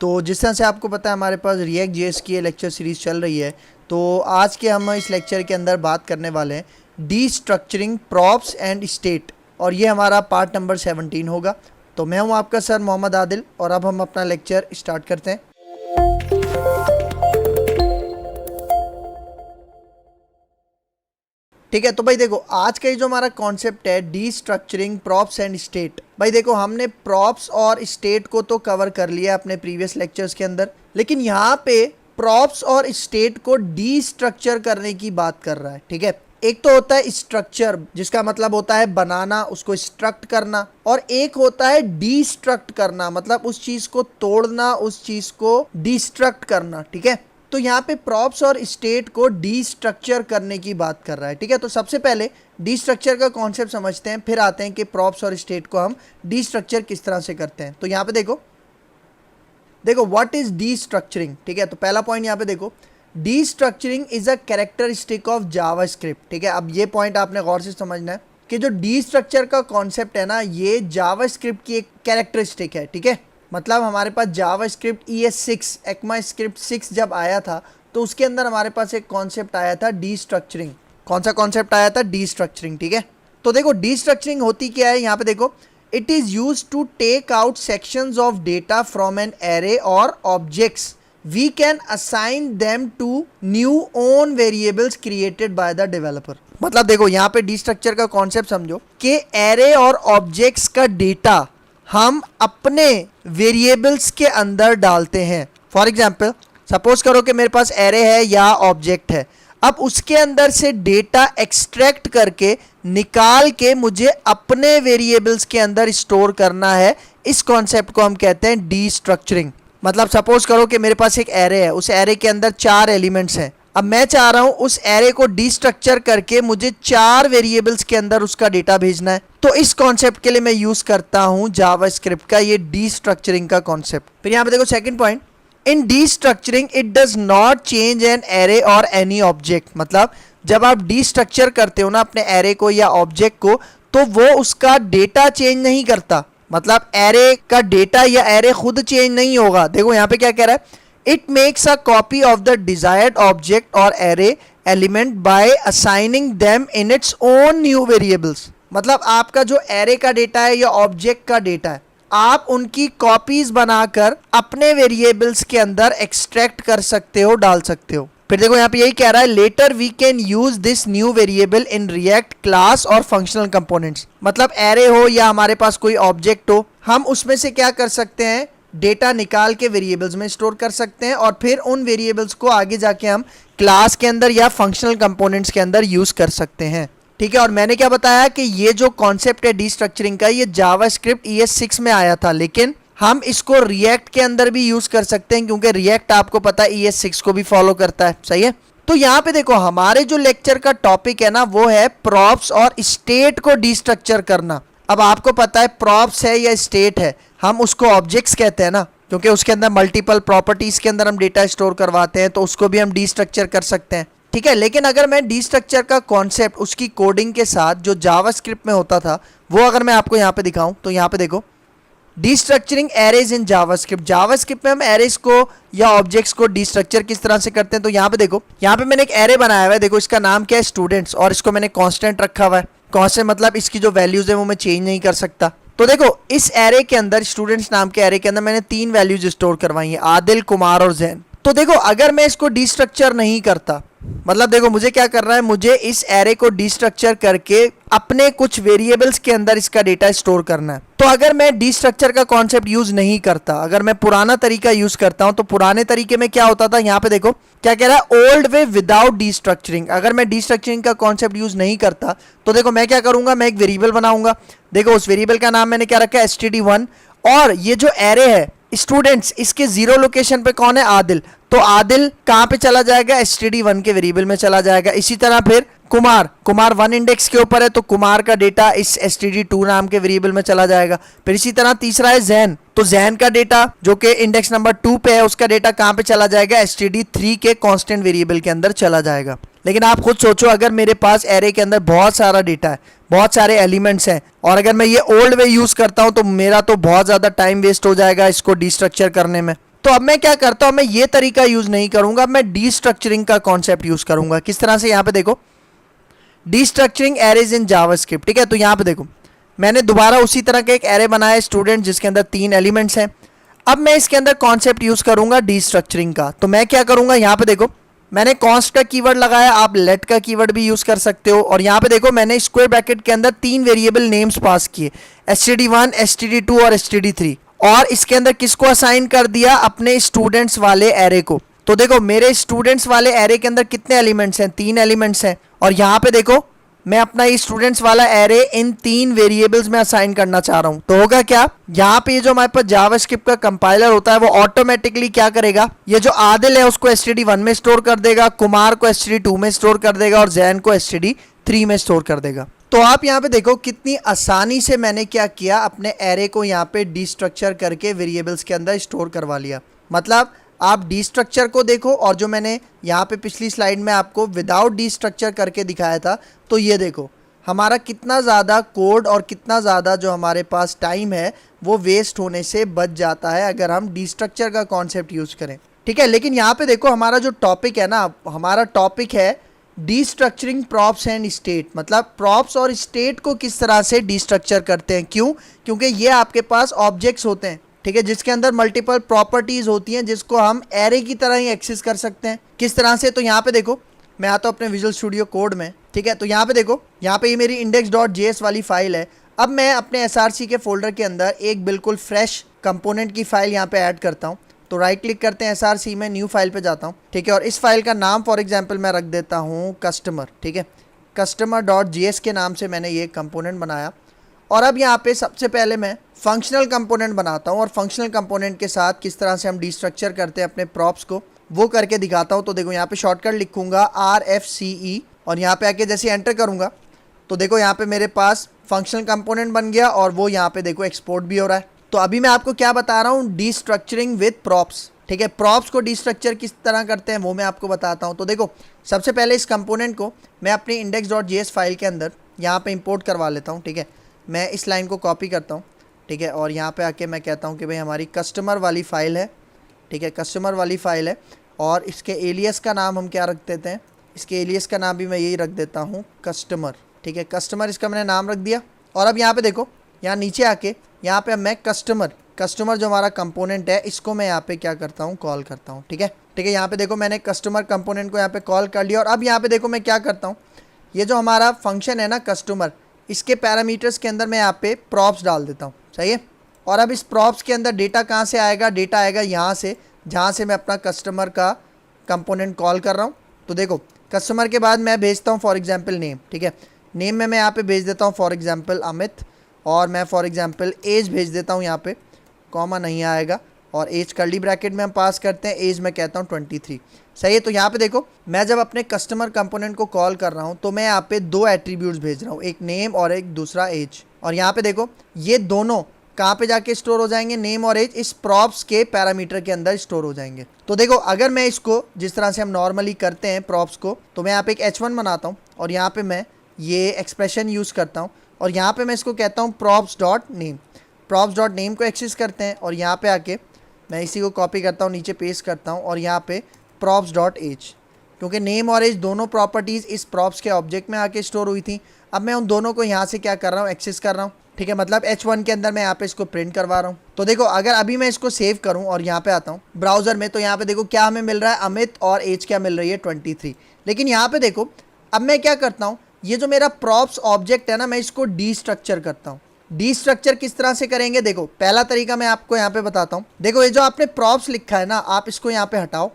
तो जिस तरह से आपको पता है हमारे पास रिएक्ट जेएस की लेक्चर सीरीज़ चल रही है, तो आज के हम इस लेक्चर के अंदर बात करने वाले हैं डीस्ट्रक्चरिंग प्रॉप्स एंड स्टेट, और ये हमारा पार्ट नंबर 17 होगा। तो मैं हूं आपका सर मोहम्मद आदिल, और अब हम अपना लेक्चर स्टार्ट करते हैं। ठीक है, तो भाई देखो आज का ये जो हमारा कॉन्सेप्ट है डीस्ट्रक्चरिंग प्रॉप्स एंड स्टेट। भाई देखो हमने प्रॉप्स और स्टेट को तो कवर कर लिया अपने प्रीवियस लेक्चर्स के अंदर, लेकिन यहाँ पे प्रॉप्स और स्टेट को डीस्ट्रक्चर करने की बात कर रहा है। ठीक है, एक तो होता है स्ट्रक्चर, जिसका मतलब होता है बनाना, उसको स्ट्रक्ट करना, और एक होता है डीस्ट्रक्ट करना, मतलब उस चीज को तोड़ना, उस चीज को डिस्ट्रक्ट करना। ठीक है, तो यहाँ पे प्रॉप्स और स्टेट को डीस्ट्रक्चर करने की बात कर रहा है। ठीक है, तो सबसे पहले डीस्ट्रक्चर का कॉन्सेप्ट समझते हैं, फिर आते हैं कि प्रॉप्स और स्टेट को हम डीस्ट्रक्चर किस तरह से करते हैं। तो यहाँ पे देखो व्हाट इज डीस्ट्रक्चरिंग। ठीक है, तो पहला पॉइंट यहाँ पे देखो, destructuring is a characteristic of JavaScript. ठीक है, अब ये पॉइंट आपने गौर से समझना है कि जो डीस्ट्रक्चर का कॉन्सेप्ट है ना, ये जावास्क्रिप्ट की एक कैरेक्टरिस्टिक है। ठीक है, मतलब हमारे पास जावास्क्रिप्ट ES6 ECMAScript 6 जब आया था, तो उसके अंदर हमारे पास एक कॉन्सेप्ट आया था डीस्ट्रक्चरिंग। कौन सा कॉन्सेप्ट आया था? डीस्ट्रक्चरिंग। ठीक है, तो देखो डीस्ट्रक्चरिंग होती क्या है, यहाँ पे देखो, it is use to take out sections of data from an array और objects, we can assign them to new own variables created by the developer. मतलब देखो यहाँ पे डीस्ट्रक्चर का कॉन्सेप्ट समझो कि एरे और ऑब्जेक्ट्स का डेटा हम अपने वेरिएबल्स के अंदर डालते हैं। फॉर एग्जाम्पल सपोज करो कि मेरे पास एरे है या ऑब्जेक्ट है, अब उसके अंदर से डेटा एक्सट्रैक्ट करके निकाल के मुझे अपने वेरिएबल्स के अंदर स्टोर करना है। इस कॉन्सेप्ट को हम कहते हैं डीस्ट्रक्चरिंग। मतलब सपोज करो कि मेरे पास एक एरे है, उस एरे के अंदर 4 एलिमेंट्स हैं, अब मैं चाह रहा हूं उस एरे को डीस्ट्रक्चर करके मुझे 4 वेरिएबल्स के अंदर उसका डेटा भेजना है। तो इस कॉन्सेप्ट के लिए मैं यूज करता हूं जावास्क्रिप्ट का ये डीस्ट्रक्चरिंग का कॉन्सेप्ट। फिर यहां पे देखो second point, in destructuring it does not change an array और एनी ऑब्जेक्ट। मतलब जब आप डीस्ट्रक्चर करते हो ना अपने एरे को या ऑब्जेक्ट को, तो वो उसका डेटा चेंज नहीं करता। मतलब एरे का डेटा या एरे खुद चेंज नहीं होगा। देखो यहाँ पे क्या कह रहा है, it makes a copy of the desired object और array element by assigning them in its own new variables. मतलब आपका जो एरे का डेटा है या ऑब्जेक्ट का डेटा है, आप उनकी कॉपीज बनाकर अपने वेरिएबल्स के अंदर एक्सट्रैक्ट कर सकते हो, डाल सकते हो। फिर देखो यहाँ पे यही कह रहा है, later we can use this new variable in React class और फंक्शनल कंपोनेंट्स। मतलब एरे हो या हमारे पास कोई ऑब्जेक्ट हो, हम उसमें से क्या कर सकते हैं, डेटा निकाल के वेरिएबल्स में स्टोर कर सकते हैं, और फिर उन वेरिएबल्स को आगे जाके हम क्लास के अंदर या फंक्शनल कंपोनेंट्स के अंदर यूज कर सकते हैं। ठीक है, और मैंने क्या बताया कि ये जो कॉन्सेप्ट है डीस्ट्रक्चरिंग का, ये जावास्क्रिप्ट ES6 में आया था, लेकिन हम इसको रिएक्ट के अंदर भी यूज कर सकते हैं, क्योंकि रिएक्ट आपको पता है ES6 को भी फॉलो करता है। सही है, तो यहाँ पे देखो हमारे जो लेक्चर का टॉपिक है ना, वो है प्रॉप्स और स्टेट को डीस्ट्रक्चर करना। अब आपको पता है प्रॉप्स है या स्टेट है, हम उसको ऑब्जेक्ट्स कहते हैं ना, क्योंकि उसके अंदर मल्टीपल प्रॉपर्टीज के अंदर हम डेटा स्टोर करवाते हैं, तो उसको भी हम डीस्ट्रक्चर कर सकते हैं। ठीक है, लेकिन अगर मैं डीस्ट्रक्चर का कॉन्सेप्ट उसकी कोडिंग के साथ जो जावास्क्रिप्ट में होता था, वो अगर मैं आपको यहाँ पे दिखाऊं, तो यहाँ पे देखो, डीस्ट्रक्चरिंग एरेज इन जावास्क्रिप्ट। जावास्क्रिप्ट में हम एरेज को या ऑब्जेक्ट्स को डीस्ट्रक्चर किस तरह से करते हैं। तो यहाँ पे देखो, यहाँ पे मैंने एक एरे बनाया हुआ है, देखो इसका नाम क्या है, स्टूडेंट्स, और इसको मैंने कांस्टेंट रखा हुआ है। कांस्टेंट मतलब इसकी जो वैल्यूज है वो मैं चेंज नहीं कर सकता। तो देखो इस एरे के अंदर, स्टूडेंट्स नाम के एरे के अंदर मैंने 3 वैल्यूज स्टोर करवाई है, आदिल, कुमार और जैन। तो देखो अगर मैं इसको डीस्ट्रक्चर नहीं करता, मतलब देखो मुझे क्या करना है, मुझे इस एरे को डीस्ट्रक्चर करके अपने कुछ वेरिएबल्स के अंदर इसका डेटा स्टोर करना है। तो अगर मैं डीस्ट्रक्चर का कॉन्सेप्ट यूज नहीं करता, अगर मैं पुराना तरीका यूज करता हूं, तो पुराने तरीके में क्या होता था, यहाँ पे देखो क्या कह रहा है, ओल्ड वे विदाउट डीस्ट्रक्चरिंग। अगर मैं डीस्ट्रक्चरिंग का कॉन्सेप्ट यूज नहीं करता, तो देखो मैं क्या करूंगा, मैं एक वेरिएबल बनाऊंगा। देखो उस वेरिएबल का नाम मैंने क्या रखा है, std1, और ये जो एरे है स्टूडेंट्स, इसके 0 लोकेशन पे कौन है, आदिल, तो आदिल कहां पे चला जाएगा, std1 के वेरिएबल में चला जाएगा। इसी तरह फिर कुमार 1 इंडेक्स के ऊपर है, तो कुमार का डेटा इस std2 नाम के वेरिएबल में चला जाएगा। फिर इसी तरह तीसरा है जैन, तो जैन का डेटा जो कि इंडेक्स नंबर 2 पे है, उसका डेटा कहां पे चला जाएगा, std3 के कांस्टेंट वेरिएबल के अंदर चला जाएगा। लेकिन आप खुद सोचो, अगर मेरे पास एरे के अंदर बहुत सारा डेटा है, बहुत सारे एलिमेंट्स हैं, और अगर मैं ये ओल्ड वे यूज करता हूं, तो मेरा तो बहुत ज्यादा टाइम वेस्ट हो जाएगा इसको डिस्ट्रक्चर करने में। तो अब मैं क्या करता हूं, मैं ये तरीका यूज नहीं करूंगा, मैं डीस्ट्रक्चरिंग का कॉन्सेप्ट यूज करूंगा। किस तरह से, यहां पे देखो डीस्ट्रक्चरिंग एरेज इन जावास्क्रिप्ट, ठीक है। तो यहां पे देखो मैंने दोबारा उसी तरह का एक एरे बनाया स्टूडेंट, जिसके अंदर 3 एलिमेंट्स हैं। अब मैं इसके अंदर कॉन्सेप्ट यूज करूंगा डीस्ट्रक्चरिंग का। तो मैं क्या करूंगा, यहां पे देखो मैंने कॉन्स्ट का कीवर्ड लगाया, आप लेट का कीवर्ड भी यूज कर सकते हो। और यहां पे देखो मैंने स्क्वायर ब्रैकेट के अंदर 3 वेरिएबल नेम्स पास किए, std1 std2 और std3, और इसके अंदर किसको असाइन कर दिया, अपने स्टूडेंट्स वाले एरे को। तो देखो मेरे स्टूडेंट्स वाले एरे के अंदर कितने एलिमेंट्स हैं, 3 एलिमेंट्स हैं। और यहां पे देखो मैं अपना ये स्टूडेंट्स वाला एरे इन 3 वेरिएबल्स में असाइन करना चाह रहा हूं। तो होगा क्या, यहाँ पे जो हमारे पास जावास्क्रिप्ट का कंपाइलर होता है वो ऑटोमेटिकली क्या करेगा, ये जो आदिल है उसको std1 में स्टोर कर देगा, कुमार को std2 में स्टोर कर देगा और जैन को std3 में स्टोर कर देगा। तो आप यहाँ पे देखो कितनी आसानी से मैंने क्या किया, अपने एरे को यहाँ पे डिस्ट्रक्चर करके वेरिएबल्स के अंदर स्टोर करवा लिया। मतलब आप डिस्ट्रक्चर को देखो, और जो मैंने यहाँ पे पिछली स्लाइड में आपको विदाउट डिस्ट्रक्चर करके दिखाया था, तो ये देखो हमारा कितना ज़्यादा कोड और कितना ज़्यादा जो हमारे पास टाइम है वो वेस्ट होने से बच जाता है अगर हम डिस्ट्रक्चर का कॉन्सेप्ट यूज़ करें, ठीक है। लेकिन यहाँ पे देखो हमारा जो टॉपिक है ना, हमारा टॉपिक है डिस्ट्रक्चरिंग प्रॉप्स एंड स्टेट, मतलब प्रॉप्स और स्टेट को किस तरह से डिस्ट्रक्चर करते हैं। क्यों, क्योंकि ये आपके पास ऑब्जेक्ट्स होते हैं, ठीक है, जिसके अंदर मल्टीपल प्रॉपर्टीज होती हैं, जिसको हम एरे की तरह ही एक्सेस कर सकते हैं। किस तरह से, तो यहाँ पे देखो मैं आता हूँ अपने विजुअल स्टूडियो कोड में, ठीक है। तो यहाँ पे देखो, यहाँ पे ये मेरी index.js वाली फाइल है। अब मैं अपने src के फोल्डर के अंदर एक बिल्कुल फ्रेश कंपोनेंट की फाइल यहाँ पे ऐड करता हूँ। तो राइट क्लिक करते हैं, src में न्यू फाइल पे जाता हूँ, ठीक है। और इस फाइल का नाम फॉर एग्जाम्पल मैं रख देता हूँ कस्टमर, ठीक है। customer.js के नाम से मैंने ये कंपोनेंट बनाया। और अब यहाँ पे सबसे पहले मैं फंक्शनल कंपोनेंट बनाता हूँ, और फंक्शनल कंपोनेंट के साथ किस तरह से हम डिस्ट्रक्चर करते हैं अपने प्रॉप्स को, वो करके दिखाता हूँ। तो देखो यहाँ पे शॉर्टकट लिखूंगा RFCE, और यहाँ पे आके जैसे एंटर करूँगा तो देखो यहाँ पे मेरे पास फंक्शनल कंपोनेंट बन गया, और वो यहाँ पे देखो एक्सपोर्ट भी हो रहा है। तो अभी मैं आपको क्या बता रहा हूँ, डिस्ट्रक्चरिंग विद प्रॉप्स, ठीक है। प्रॉप्स को डिस्ट्रक्चर किस तरह करते हैं वो मैं आपको बताता हूँ। तो देखो सबसे पहले इस कंपोनेंट को मैं अपनी index.js फाइल के अंदर यहाँ पे इंपोर्ट करवा लेता हूँ, ठीक है। मैं इस लाइन को कॉपी करता हूँ, ठीक है, और यहाँ पे आके मैं कहता हूँ कि भाई हमारी कस्टमर वाली फ़ाइल है, ठीक है, कस्टमर वाली फ़ाइल है। और इसके एलियस का नाम हम क्या रख देते हैं, इसके एलियस का नाम भी मैं यही रख देता हूँ कस्टमर, ठीक है। कस्टमर इसका मैंने नाम रख दिया। और अब यहाँ पे देखो, यहाँ नीचे आके यहाँ पे मैं कस्टमर जो हमारा कंपोनेंट है इसको मैं यहाँ पे क्या करता हूँ, कॉल करता हूँ, ठीक है, ठीक है। यहाँ पे देखो मैंने कस्टमर कंपोनेंट को यहाँ पे कॉल कर लिया। और अब यहाँ पे देखो मैं क्या करता हूँ, ये जो हमारा फंक्शन है ना कस्टमर, इसके पैरामीटर्स के अंदर मैं यहाँ पे प्रॉप्स डाल देता हूँ, सही है। और अब इस प्रॉप्स के अंदर डेटा कहाँ से आएगा, डेटा आएगा यहाँ से, जहाँ से मैं अपना कस्टमर का कंपोनेंट कॉल कर रहा हूँ। तो देखो कस्टमर के बाद मैं भेजता हूँ फॉर एग्जांपल नेम, ठीक है। नेम में मैं यहाँ पे भेज देता हूँ फॉर एग्जांपल अमित, और मैं फॉर एग्जांपल एज भेज देता हूँ, यहाँ पे कॉमा नहीं आएगा, और एज कर्ली ब्रैकेट में हम पास करते हैं, एज मैं कहता हूँ 23, सही है। तो यहाँ पे देखो मैं जब अपने कस्टमर कंपोनेंट को कॉल कर रहा हूँ तो मैं यहाँ पे 2 एट्रीब्यूट्स भेज रहा हूँ, एक नेम और एक दूसरा एज। और यहाँ पे देखो ये दोनों कहाँ पे जाके स्टोर हो जाएंगे, नेम और एज इस प्रॉप्स के पैरामीटर के अंदर स्टोर हो जाएंगे। तो देखो अगर मैं इसको जिस तरह से हम नॉर्मली करते हैं प्रॉप्स को, तो मैं यहाँ पे एक h1 बनाता हूँ, और यहाँ पे मैं ये एक्सप्रेशन यूज़ करता हूँ, और यहाँ पे मैं इसको कहता हूँ props.name। props.name को एक्सेस करते हैं, और यहाँ पे आके मैं इसी को कॉपी करता हूँ, नीचे पेस्ट करता हूँ, और यहाँ पे props.age, क्योंकि नेम और एज दोनों प्रॉपर्टीज़ इस प्रॉप्स के ऑब्जेक्ट में आके स्टोर हुई थी। अब मैं उन दोनों को यहाँ से क्या कर रहा हूँ, एक्सेस कर रहा हूँ, ठीक है। मतलब h1 के अंदर मैं यहाँ पे इसको प्रिंट करवा रहा हूँ। तो देखो अगर अभी मैं इसको सेव करूँ और यहाँ पे आता हूँ ब्राउज़र में, तो यहाँ पे देखो क्या हमें मिल रहा है, अमित, और एज क्या मिल रही है 23। लेकिन यहाँ पे देखो अब मैं क्या करता हूँ, ये जो मेरा प्रॉप्स ऑब्जेक्ट है ना, मैं इसको डिस्ट्रक्चर करता हूँ। डिस्ट्रक्चर किस तरह से करेंगे, देखो पहला तरीका मैं आपको यहाँ पे बताता हूँ। देखो ये जो आपने प्रॉप्स लिखा है ना, आप इसको यहाँ पे हटाओ,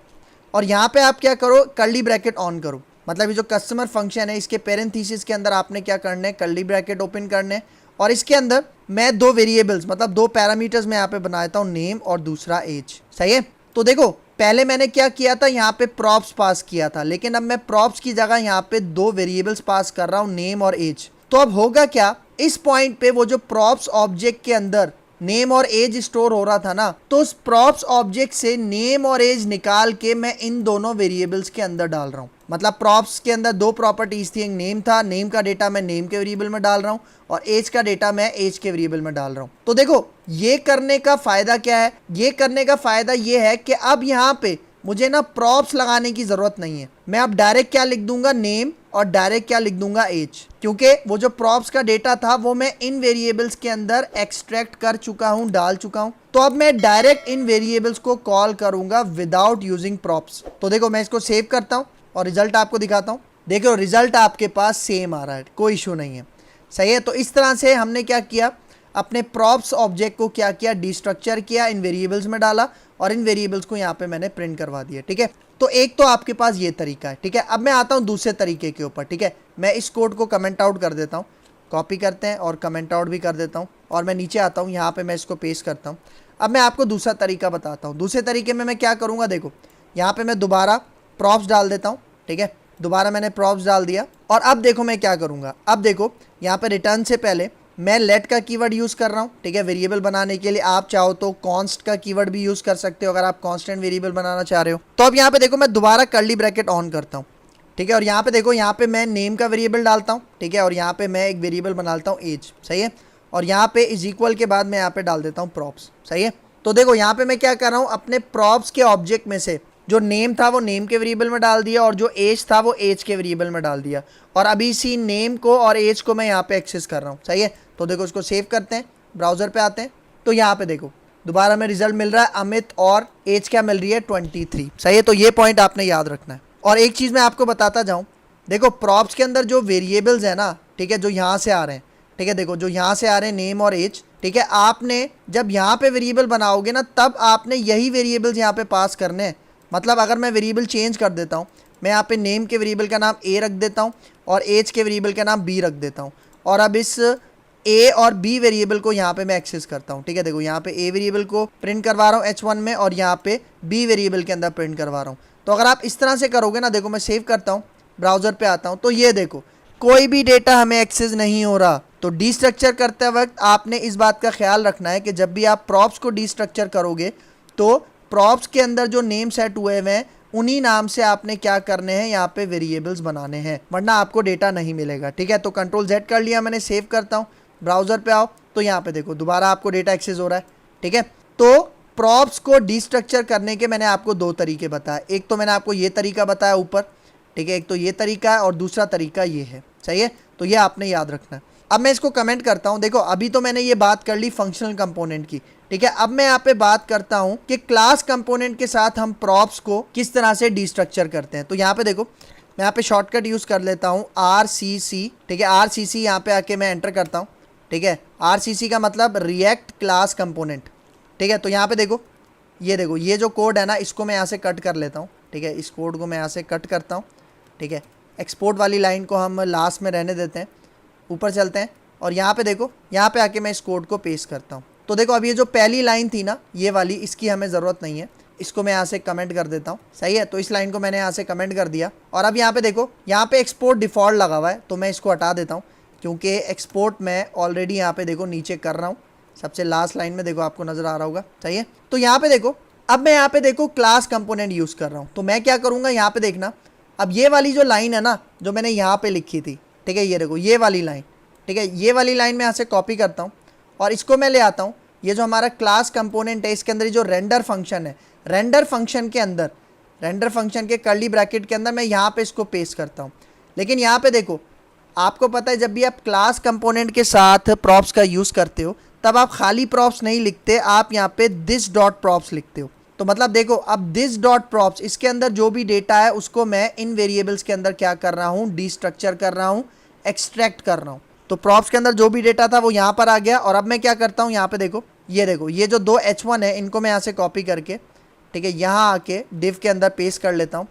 और यहाँ पे आप क्या करो, कर्ली ब्रैकेट ऑन करो। मतलब ये जो कस्टमर फंक्शन है इसके पेरेंथीसिस के अंदर आपने क्या करना है, कर्ली ब्रैकेट ओपन करने, और इसके अंदर मैं 2 वेरिएबल्स मतलब 2 पैरामीटर्स मैं यहाँ पे बना देता हूँ, नेम और दूसरा एज, सही है। तो देखो पहले मैंने क्या किया था, यहाँ पे प्रॉप्स पास किया था, लेकिन अब मैं प्रॉप्स की जगह यहाँ पे 2 वेरिएबल्स पास कर रहा हूँ, नेम और एज। तो अब होगा क्या, इस पॉइंट पे वो जो प्रॉप्स ऑब्जेक्ट के अंदर नेम और एज स्टोर हो रहा था ना, तो उस प्रॉप्स ऑब्जेक्ट से नेम और एज निकाल के मैं इन दोनों वेरिएबल्स के अंदर डाल रहा हूँ। मतलब प्रॉप्स के अंदर दो प्रॉपर्टीज थी, एक नेम था, नेम का डेटा मैं नेम के वेरिएबल में डाल रहा हूँ और एज का डेटा मैं एज के वेरिएबल में डाल रहा हूँ। तो देखो ये करने का फायदा क्या है, ये करने का फायदा ये है कि अब यहाँ पे मुझे ना प्रॉप्स लगाने की जरूरत नहीं है। मैं अब डायरेक्ट क्या लिख दूंगा, नेम, और डायरेक्ट क्या लिख दूंगा, एज, क्योंकि वो जो प्रॉप्स का डेटा था वो मैं इन वेरिएबल्स के अंदर एक्सट्रैक्ट कर चुका हूं, डाल चुका हूं। तो अब मैं डायरेक्ट इन वेरिएबल्स को कॉल करूंगा विदाउट यूजिंग प्रॉप्स। तो देखो मैं इसको सेव करता हूं और रिजल्ट आपको दिखाता हूं। देखो रिजल्ट आपके पास सेम आ रहा है, कोई इशू नहीं है, सही है। तो इस तरह से हमने क्या किया, अपने प्रॉप्स ऑब्जेक्ट को क्या किया, डिस्ट्रक्चर किया, इन वेरिएबल्स में डाला और इन वेरिएबल्स को यहाँ पे मैंने प्रिंट करवा दिया, ठीक है। तो एक तो आपके पास ये तरीका है, ठीक है। अब मैं आता हूँ दूसरे तरीके के ऊपर, ठीक है। मैं इस कोड को कमेंट आउट कर देता हूँ, कॉपी करते हैं और कमेंट आउट भी कर देता हूँ और मैं नीचे आता हूँ, यहाँ पे मैं इसको पेस्ट करता हूँ। अब मैं आपको दूसरा तरीका बताता हूँ। दूसरे तरीके में मैं क्या करूँगा, देखो यहाँ पे मैं दोबारा प्रॉप्स डाल देता हूँ, ठीक है। दोबारा मैंने प्रॉप्स डाल दिया और अब देखो मैं क्या करूँगा। अब देखो यहाँ पे रिटर्न से पहले मैं लेट का कीवर्ड यूज़ कर रहा हूँ, ठीक है, वेरिएबल बनाने के लिए। आप चाहो तो कॉन्स्ट का कीवर्ड भी यूज़ कर सकते हो अगर आप कांस्टेंट वेरिएबल बनाना चाह रहे हो। तो अब यहाँ पे देखो मैं दोबारा कर्ली ब्रैकेट ऑन करता हूँ, ठीक है। और यहाँ पे देखो, यहाँ पे मैं नेम का वेरिएबल डालता हूँ, ठीक है। और यहाँ पे मैं एक वेरिएबल बनाता हूँ एज, सही है। और यहाँ पे इज इक्वल के बाद मैं यहाँ पे डाल देता हूँ प्रॉप्स, सही है। तो देखो यहाँ पे मैं क्या कर रहा हूँ, अपने प्रॉप्स के ऑब्जेक्ट में से जो नेम था वो नेम के वेरिएबल में डाल दिया और जो एज था वो एज के वेरिएबल में डाल दिया। और अभी इसी नेम को और एज को मैं यहाँ पे एक्सेस कर रहा हूँ, सही है। तो देखो इसको सेव करते हैं, ब्राउजर पे आते हैं, तो यहाँ पे देखो दोबारा में रिजल्ट मिल रहा है अमित और एज क्या मिल रही है 23, सही है। तो ये पॉइंट आपने याद रखना है। और एक चीज़ मैं आपको बताता जाऊँ, देखो प्रॉप्स के अंदर जो वेरिएबल्स है ना, ठीक है, जो यहाँ से आ रहे हैं, ठीक है, देखो जो यहाँ से आ रहे हैं नेम और एज, ठीक है। आपने जब यहाँ पे वेरिएबल बनाओगे ना, तब आपने यही वेरिएबल्स यहाँ पे पास करने हैं। मतलब अगर मैं वेरिएबल चेंज कर देता हूँ, मैं यहाँ पे नेम के वेरिएबल का नाम ए रख देता हूँ और एज के वेरिएबल का नाम बी रख देता हूँ और अब इस ए और बी वेरिएबल को यहाँ पे मैं एक्सेस करता हूँ, ठीक है। देखो यहाँ पे ए वेरिएबल को प्रिंट करवा रहा हूँ h1 में और यहाँ पे बी वेरिएबल के अंदर प्रिंट करवा रहा हूँ। तो अगर आप इस तरह से करोगे ना, देखो मैं सेव करता हूँ, ब्राउजर पे आता हूँ, तो ये देखो कोई भी डेटा हमें एक्सेस नहीं हो रहा। तो डिस्ट्रक्चर करते वक्त आपने इस बात का ख्याल रखना है कि जब भी आप प्रॉप्स को डिस्ट्रक्चर करोगे तो प्रॉप्स के अंदर जो नेम सेट हुए हुए हैं उन्हीं नाम से आपने क्या करने हैं, यहाँ पे वेरिएबल्स बनाने हैं, वरना आपको डेटा नहीं मिलेगा, ठीक है। तो कंट्रोल Z कर लिया मैंने, सेव करता हूँ, ब्राउजर पे आओ, तो यहाँ पे देखो दोबारा आपको डेटा एक्सेस हो रहा है, ठीक है। तो प्रॉप्स को डिस्ट्रक्चर करने के मैंने आपको दो तरीके बताए। एक तो मैंने आपको ये तरीका बताया ऊपर, ठीक है, एक तो ये तरीका है और दूसरा तरीका ये है, सही है। तो ये आपने याद रखना है। अब मैं इसको कमेंट करता हूँ। देखो अभी तो मैंने ये बात कर ली फंक्शनल कंपोनेंट की, ठीक है। अब मैं यहाँ पे बात करता हूँ कि क्लास कंपोनेंट के साथ हम प्रॉप्स को किस तरह से डिस्ट्रक्चर करते हैं। तो यहाँ पे देखो मैं यहाँ पे शॉर्टकट यूज़ कर लेता हूँ RCC, ठीक है। RCC यहाँ पे आके मैं एंटर करता हूँ, ठीक है। RCC का मतलब रिएक्ट क्लास कंपोनेंट, ठीक है। तो यहाँ पे देखो, ये देखो ये जो कोड है ना, इसको मैं यहाँ से कट कर लेता हूँ, ठीक है। इस कोड को मैं यहाँ से कट करता हूँ, ठीक है। एक्सपोर्ट वाली लाइन को हम लास्ट में रहने देते हैं, ऊपर चलते हैं और यहाँ पे देखो, यहाँ पे आके मैं इस कोड को पेस्ट करता हूँ। तो देखो अब ये जो पहली लाइन थी ना, ये वाली, इसकी हमें ज़रूरत नहीं है, इसको मैं यहाँ से कमेंट कर देता हूँ, सही है। तो इस लाइन को मैंने यहाँ से कमेंट कर दिया और अब यहाँ पे देखो, यहाँ पे एक्सपोर्ट डिफ़ॉल्ट लगा हुआ है, तो मैं इसको हटा देता हूँ क्योंकि एक्सपोर्ट मैं ऑलरेडी यहाँ पे देखो नीचे कर रहा हूँ, सबसे लास्ट लाइन में देखो आपको नज़र आ रहा होगा, सही है। तो यहाँ पे देखो, अब मैं यहाँ पे देखो क्लास कंपोनेंट यूज़ कर रहा हूँ। तो मैं क्या करूँगा, यहाँ पे देखना, अब ये वाली जो लाइन है ना, जो मैंने यहाँ पे लिखी थी, ठीक है, ये देखो ये वाली लाइन, ठीक है, ये वाली लाइन मैं यहाँ से कॉपी करता हूँ और इसको मैं ले आता हूँ। ये जो हमारा क्लास कंपोनेंट है, इसके अंदर जो रेंडर फंक्शन है, रेंडर फंक्शन के अंदर, रेंडर फंक्शन के कर्ली ब्रैकेट के अंदर मैं यहाँ पे इसको पेस्ट करता हूँ। लेकिन यहाँ पे देखो, आपको पता है जब भी आप क्लास कंपोनेंट के साथ प्रॉप्स का यूज़ करते हो तब आप खाली प्रॉप्स नहीं लिखते, आप यहाँ पे दिस डॉट प्रॉप्स लिखते हो। तो मतलब देखो, अब दिस डॉट प्रॉप्स, इसके अंदर जो भी डेटा है उसको मैं इन वेरिएबल्स के अंदर क्या कर रहा हूँ, डिस्ट्रक्चर कर रहा हूँ, एक्सट्रैक्ट कर रहा हूँ। तो प्रॉप्स के अंदर जो भी डेटा था वो यहाँ पर आ गया और अब मैं क्या करता हूँ, यहाँ पे देखो, ये जो दो H1 है इनको मैं यहाँ से कॉपी करके, ठीक है, यहाँ आके डिव के अंदर पेस्ट कर लेता हूँ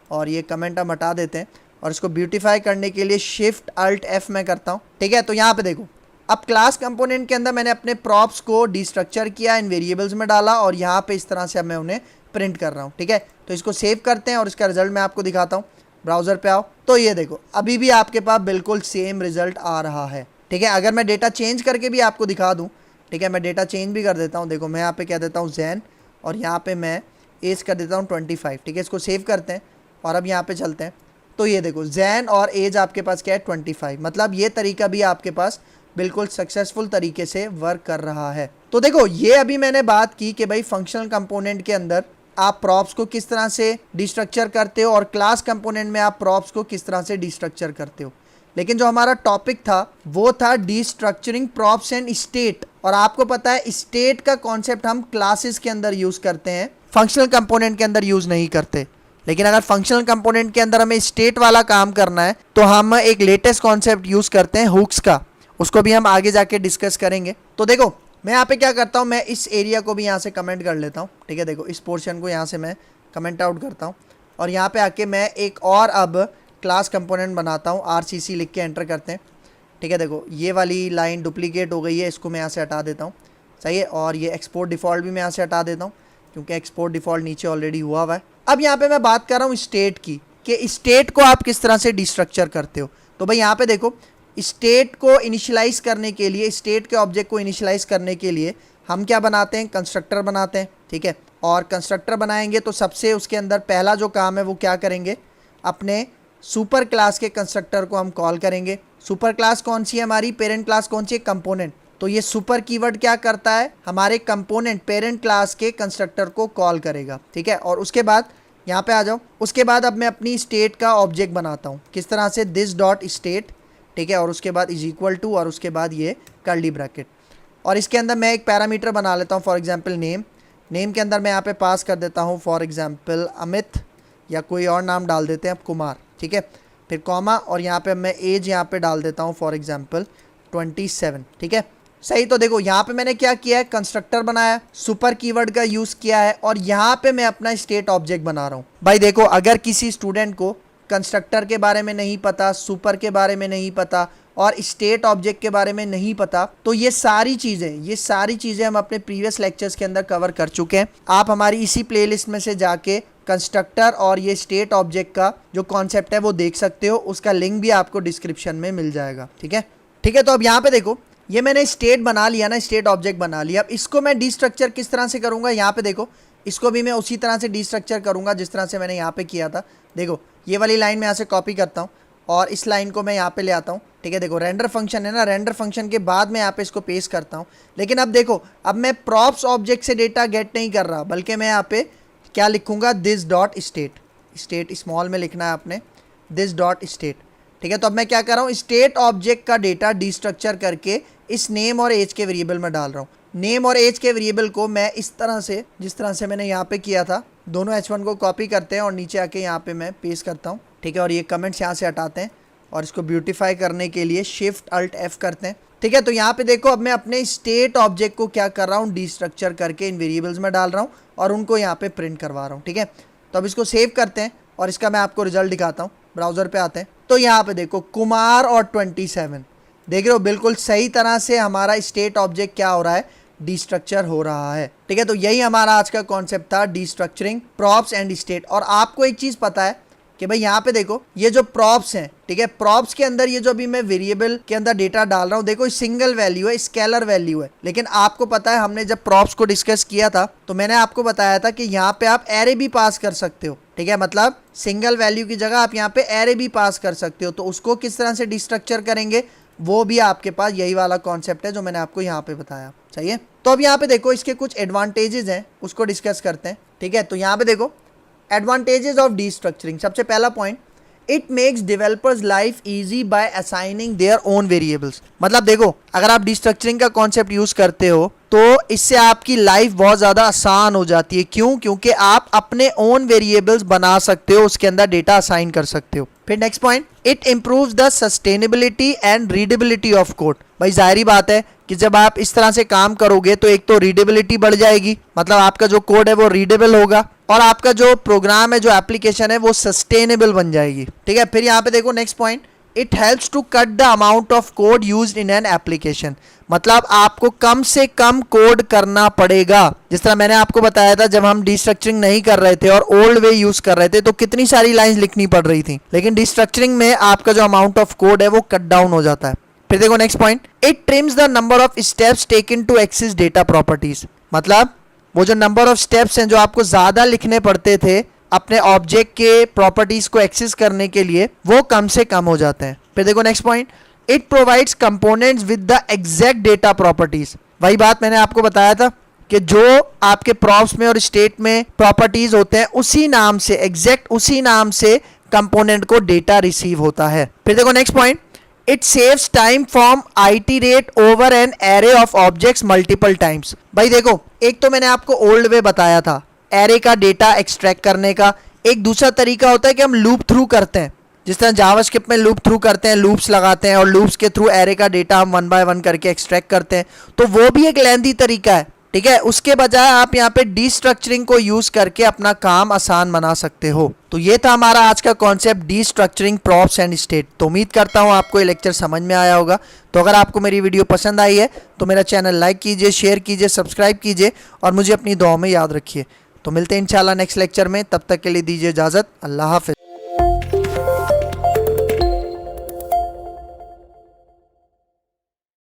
और ये कमेंट हम हटा देते हैं और इसको ब्यूटीफाई करने के लिए शिफ्ट अल्ट F मैं करता हूँ, ठीक है। तो यहाँ पे देखो, अब क्लास कंपोनेंट के अंदर मैंने अपने प्रॉप्स को डिस्ट्रक्चर किया, इन वेरिएबल्स में डाला और यहाँ पे इस तरह से अब मैं उन्हें प्रिंट कर रहा हूँ, ठीक है। तो इसको सेव करते हैं और इसका रिजल्ट मैं आपको दिखाता हूँ। ब्राउज़र पे आओ, तो ये देखो अभी भी आपके पास बिल्कुल सेम रिजल्ट आ रहा है, ठीक है। अगर मैं डेटा चेंज करके भी आपको दिखा दूँ, ठीक है, मैं डेटा चेंज भी कर देता हूँ। देखो मैं यहाँ पे कह देता हूँ जैन और यहाँ पे मैं एज कर देता हूँ 25, ठीक है। इसको सेव करते हैं और अब यहाँ पे चलते हैं। तो ये देखो जैन और एज आपके पास क्या है 25, मतलब ये तरीका भी आपके पास बिल्कुल सक्सेसफुल तरीके से वर्क कर रहा है। तो देखो ये अभी मैंने बात की कि भाई फंक्शनल कंपोनेंट के अंदर आप प्रॉप्स को किस तरह से डिस्ट्रक्चर करते हो और क्लास कंपोनेंट में आप प्रॉप्स को किस तरह से डिस्ट्रक्चर करते हो। लेकिन जो हमारा टॉपिक था वो था डिस्ट्रक्चरिंग प्रॉप्स एंड स्टेट, और आपको पता है स्टेट का कॉन्सेप्ट हम क्लासेस के अंदर यूज करते हैं, फंक्शनल कंपोनेंट के अंदर यूज नहीं करते। लेकिन अगर फंक्शनल कंपोनेंट के अंदर हमें स्टेट वाला काम करना है तो हम एक लेटेस्ट कॉन्सेप्ट यूज करते हैं हुक्स का, उसको भी हम आगे जाके डिस्कस करेंगे। तो देखो मैं यहाँ पे क्या करता हूँ, मैं इस एरिया को भी यहाँ से कमेंट कर लेता हूँ, ठीक है। देखो इस पोर्शन को यहाँ से मैं कमेंट आउट करता हूँ और यहाँ पे आके मैं एक और अब क्लास कंपोनेंट बनाता हूँ, RCC लिख के एंटर करते हैं, ठीक है। देखो ये वाली लाइन डुप्लीकेट हो गई है, इसको मैं यहाँ से हटा देता हूँ, सही है। और ये एक्सपोर्ट डिफ़ॉल्ट भी मैं यहाँ से हटा देता हूँ क्योंकि एक्सपोर्ट डिफ़ॉल्ट नीचे ऑलरेडी हुआ है। अब यहाँ पे मैं बात कर रहा हूँ स्टेट की, कि स्टेट को आप किस तरह से डिस्ट्रक्चर करते हो। तो भाई यहाँ पे देखो स्टेट को इनिशियलाइज करने के लिए, स्टेट के ऑब्जेक्ट को इनिशियलाइज करने के लिए हम क्या बनाते हैं, कंस्ट्रक्टर बनाते हैं, ठीक है। और कंस्ट्रक्टर बनाएंगे तो सबसे उसके अंदर पहला जो काम है वो क्या करेंगे, अपने सुपर क्लास के कंस्ट्रक्टर को हम कॉल करेंगे। सुपर क्लास कौन सी है हमारी, पेरेंट क्लास कौन सी है, कंपोनेंट। तो ये सुपर कीवर्ड क्या करता है, हमारे कंपोनेंट पेरेंट क्लास के कंस्ट्रक्टर को कॉल करेगा, ठीक है। और उसके बाद यहाँ पे आ जाओ, उसके बाद अब मैं अपनी स्टेट का ऑब्जेक्ट बनाता हूँ, किस तरह से, दिस डॉट स्टेट, ठीक है। और उसके बाद इज इक्वल टू, और उसके बाद ये कर्ली ब्रैकेट, और इसके अंदर मैं एक पैरामीटर बना लेता हूँ, फॉर एग्जांपल नेम। नेम के अंदर मैं यहाँ पे पास कर देता हूँ फॉर एग्जांपल अमित, या कोई और नाम डाल देते हैं अब कुमार, ठीक है। फिर कॉमा, और यहाँ पे मैं एज यहाँ पे डाल देता हूँ फॉर एग्जांपल 27, ठीक है। सही। तो देखो यहाँ पे मैंने क्या किया है, कंस्ट्रक्टर बनाया, सुपर कीवर्ड का यूज़ किया है, और यहाँ पे मैं अपना स्टेट ऑब्जेक्ट बना रहा हूँ। भाई देखो अगर किसी स्टूडेंट को कंस्ट्रक्टर के बारे में नहीं पता, सुपर के बारे में नहीं पता और स्टेट ऑब्जेक्ट के बारे में नहीं पता, तो ये सारी चीज़ें हम अपने प्रीवियस लेक्चर्स के अंदर कवर कर चुके हैं। आप हमारी इसी प्लेलिस्ट में से जाके कंस्ट्रक्टर और ये स्टेट ऑब्जेक्ट का जो कॉन्सेप्ट है वो देख सकते हो, उसका लिंक भी आपको डिस्क्रिप्शन में मिल जाएगा, ठीक है। ठीक है, तो अब यहाँ पे देखो ये मैंने स्टेट बना लिया ना, स्टेट ऑब्जेक्ट बना लिया। अब इसको मैं डिस्ट्रक्चर किस तरह से करूँगा, यहाँ पे देखो इसको भी मैं उसी तरह से डिस्ट्रक्चर करूँगा जिस तरह से मैंने यहाँ पे किया था। देखो ये वाली लाइन मैं यहाँ से कॉपी करता हूँ और इस लाइन को मैं यहाँ पे ले आता हूँ, ठीक है। देखो रेंडर फंक्शन है ना, रेंडर फंक्शन के बाद मैं यहाँ पे इसको पेस्ट करता हूँ। लेकिन अब देखो अब मैं प्रॉप्स ऑब्जेक्ट से डेटा गेट नहीं कर रहा, बल्कि मैं यहाँ पे क्या लिखूँगा, this dot state, state small में लिखना है आपने, दिस डॉट स्टेट, ठीक है। तो अब मैं क्या कर रहा हूँ, स्टेट ऑब्जेक्ट का डेटा डिस्ट्रक्चर करके इस नेम और एज के वेरिएबल में डाल रहा हूँ। नेम और एज के वेरिएबल को मैं इस तरह से, जिस तरह से मैंने यहाँ पे किया था, दोनों H1 को कॉपी करते हैं और नीचे आके यहाँ पे मैं पेस्ट करता हूँ, ठीक है। और ये कमेंट्स यहाँ से हटाते हैं और इसको ब्यूटीफाई करने के लिए शिफ्ट अल्ट F करते हैं, ठीक है। तो यहाँ पे देखो अब मैं अपने स्टेट ऑब्जेक्ट को क्या कर रहा हूँ, डिस्ट्रक्चर करके इन वेरिएबल्स में डाल रहा हूँ और उनको यहाँ पे प्रिंट करवा रहा हूँ, ठीक है। तो अब इसको सेव करते हैं और इसका मैं आपको रिजल्ट दिखाता हूँ। ब्राउज़र पे आते हैं तो यहाँ पे देखो कुमार और 27, देख रहे हो बिल्कुल सही तरह से हमारा स्टेट ऑब्जेक्ट क्या हो रहा है, डिस्ट्रक्चर हो रहा है, ठीक है। तो यही हमारा आज का कॉन्सेप्ट था, डिस्ट्रक्चरिंग प्रॉप्स एंड स्टेट। और आपको एक चीज़ पता है कि भाई यहाँ पे देखो ये जो प्रॉप्स हैं, ठीक है, प्रॉप्स के अंदर ये जो अभी मैं वेरिएबल के अंदर डेटा डाल रहा हूँ, देखो सिंगल वैल्यू है, स्केलर वैल्यू है। लेकिन आपको पता है हमने जब प्रॉप्स को डिस्कस किया था तो मैंने आपको बताया था कि यहाँ पे आप एरे भी पास कर सकते हो, ठीक है। मतलब सिंगल वैल्यू की जगह आप यहाँ पे एरे भी पास कर सकते हो। तो उसको किस तरह से डिस्ट्रक्चर करेंगे वो भी आपके पास यही वाला कॉन्सेप्ट है जो मैंने आपको यहाँ पे बताया, सही है। तो अब यहाँ पे देखो इसके कुछ एडवांटेजेस हैं, उसको डिस्कस करते हैं, ठीक है। तो यहाँ पे देखो एडवांटेजेस ऑफ डिस्ट्रक्चरिंग, सबसे पहला point, it makes developers life easy by assigning their own variables. मतलब देखो अगर आप डिस्ट्रक्चरिंग का कॉन्सेप्ट यूज करते हो तो इससे आपकी लाइफ बहुत ज़्यादा आसान हो जाती है। क्यों? क्योंकि आप अपने ओन वेरिएबल्स बना सकते हो, उसके अंदर डेटा असाइन कर सकते हो। फिर next point, it improves the sustainability and readability of code. भाई जाहिर बात है कि जब आप इस तरह से काम करोगे तो एक तो रीडेबिलिटी बढ़ जाएगी, मतलब आपका जो कोड है वो रीडेबल होगा, और आपका जो प्रोग्राम है, जो एप्लीकेशन है वो सस्टेनेबल बन जाएगी, ठीक है। फिर यहाँ पे देखो next point, it helps to cut the amount of code used in an application. मतलब आपको कम से कम कोड करना पड़ेगा। जिस तरह मैंने आपको बताया था जब हम डिस्ट्रक्चरिंग नहीं कर रहे थे और ओल्ड वे यूज कर रहे थे तो कितनी सारी लाइंस लिखनी पड़ रही थी, लेकिन डिस्ट्रक्चरिंग में आपका जो अमाउंट ऑफ कोड है वो कट डाउन हो जाता है। फिर देखो next point, it trims the number of steps taken to access data properties. मतलब वो जो नंबर ऑफ स्टेप्स हैं जो आपको ज़्यादा लिखने पड़ते थे अपने ऑब्जेक्ट के प्रॉपर्टीज को एक्सेस करने के लिए वो कम से कम हो जाते हैं। फिर देखो next point, it provides components with the exact data properties. वही बात मैंने आपको बताया था कि जो आपके प्रॉप्स में और स्टेट में प्रॉपर्टीज होते हैं उसी नाम से, एग्जैक्ट उसी नाम से कंपोनेंट को डेटा रिसीव होता है। फिर देखो next point, it saves time from iterate over an array of objects multiple times. भाई देखो, एक तो मैंने आपको ओल्ड वे बताया था एरे का डेटा एक्सट्रैक्ट करने का, एक दूसरा तरीका होता है कि हम लूप थ्रू करते हैं, जिस तरह जावास्क्रिप्ट में लूप थ्रू करते हैं, लूप्स लगाते हैं और लूप्स के थ्रू एरे का डेटा हम 1 बाय 1 करके एक्सट्रैक्ट करते हैं, तो वो भी एक लेंथी तरीका है, ठीक है। उसके बजाय आप यहाँ पे डीस्ट्रक्चरिंग को यूज करके अपना काम आसान बना सकते हो। तो ये था हमारा आज का कॉन्सेप्ट, डीस्ट्रक्चरिंग प्रॉप्स एंड स्टेट। तो उम्मीद करता हूँ आपको ये लेक्चर समझ में आया होगा। तो अगर आपको मेरी वीडियो पसंद आई है तो मेरा चैनल लाइक कीजिए, शेयर कीजिए, सब्सक्राइब कीजिए और मुझे अपनी दुआओं में याद रखिए। तो मिलते हैं इंशाल्लाह नेक्स्ट लेक्चर में, तब तक के लिए दीजिए इजाज़त। अल्लाह हाफ़िज़।